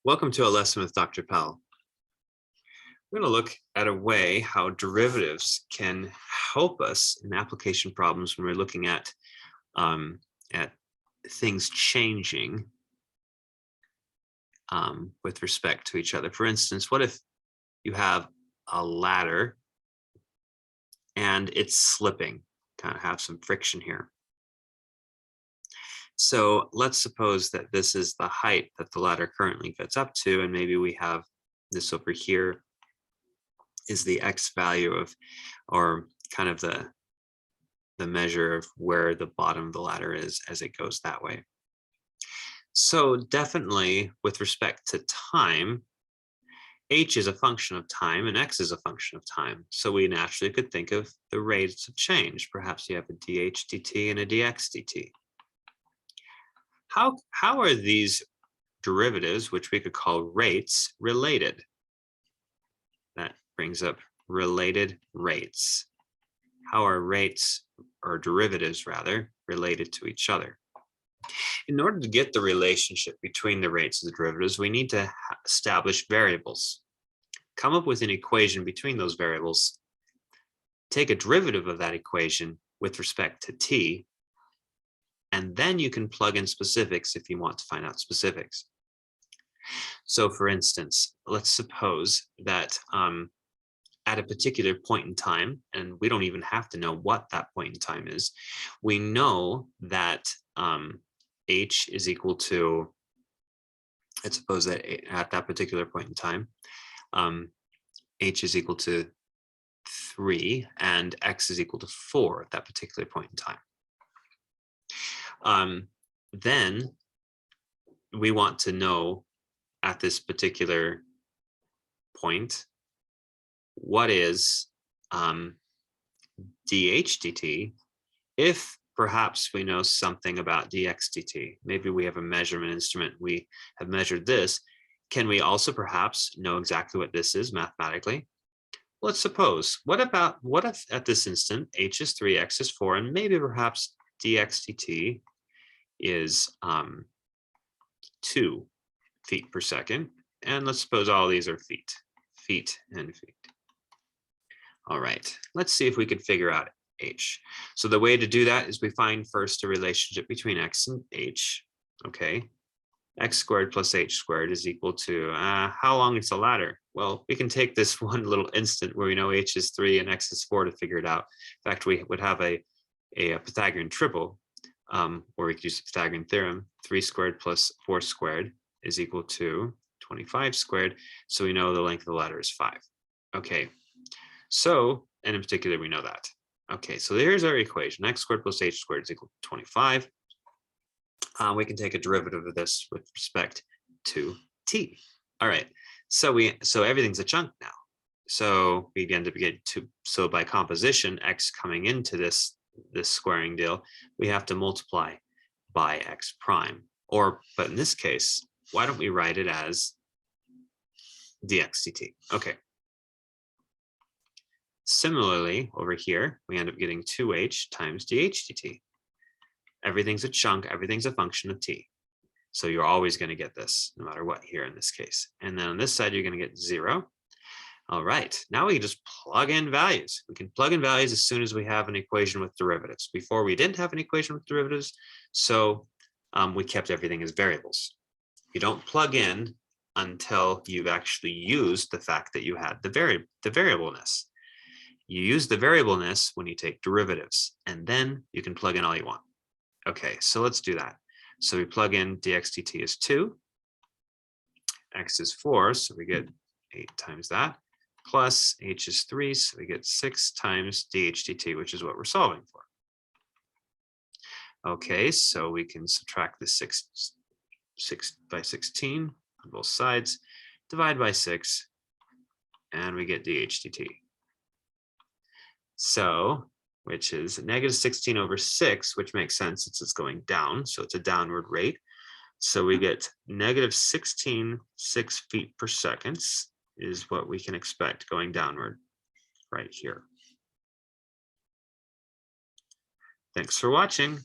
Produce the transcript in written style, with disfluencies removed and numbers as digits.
Welcome to a lesson with Dr. Pell. We're going to look at a way how derivatives can help us in application problems when we're looking at things changing with respect to each other. For instance, what if you have a ladder and it's slipping? Kind of have some friction here. So let's suppose that this is the height that the ladder currently gets up to, and maybe we have this over here is the x value of, or kind of the measure of where the bottom of the ladder is as it goes that way. So definitely with respect to time, h is a function of time and x is a function of time. So we naturally could think of the rates of change. Perhaps you have a dh dt and a dx dt. How are these derivatives, which we could call rates, related? That brings up related rates. How are rates, or derivatives rather, related to each other? In order to get the relationship between the rates and the derivatives, we need to establish variables. Come up with an equation between those variables. Take a derivative of that equation with respect to t, and then you can plug in specifics if you want to find out specifics. So for instance, let's suppose that at a particular point in time, and we don't even have to know what that point in time is, we know that h is equal to, let's suppose that at that particular point in time, h is equal to 3 and x is equal to 4 at that particular point in time. Then we want to know at this particular point, what is dh dt if perhaps we know something about dx dt. If we have a measurement instrument, we have measured this. Can we also perhaps know exactly what this is mathematically? Let's suppose, what if at this instant h is 3, x is 4, and maybe perhaps dx dt is 2 feet per second. And let's suppose all these are feet and feet. All right, let's see if we can figure out h. So the way to do that is we find first a relationship between x and h. Okay, x squared plus h squared is equal to, how long is the ladder? Well, we can take this one little instant where we know h is 3 and x is 4 to figure it out. In fact, we would have a Pythagorean triple, or we could use the Pythagorean theorem. 3 squared plus 4 squared is equal to 25 squared. So we know the length of the ladder is 5. Okay, so, and in particular, we know that. Okay, so here's our equation. X squared plus h squared is equal to 25. We can take a derivative of this with respect to t. All right, so everything's a chunk now. So we end up getting so by composition, x coming into this squaring deal, we have to multiply by x prime. But in this case, why don't we write it as dx dt? Okay. Similarly, over here, we end up getting 2h times dh dt. Everything's a chunk, everything's a function of t. So you're always going to get this, no matter what here in this case. And then on this side, you're going to get 0. All right, now we can just plug in values. We can plug in values as soon as we have an equation with derivatives. Before we didn't have an equation with derivatives, so we kept everything as variables. You don't plug in until you've actually used the fact that you had the variableness. You use the variableness when you take derivatives, and then you can plug in all you want. Okay, so let's do that. So we plug in dx dt is 2, x is 4, so we get 8 times that, plus h is 3, so we get 6 times dh dt, which is what we're solving for. Okay, so we can subtract the 6 by 16 on both sides, divide by 6, and we get dh dt. So, which is negative 16 over 6, which makes sense since it's going down, so it's a downward rate. So we get negative 16 6 feet per second is what we can expect going downward right here. Thanks for watching.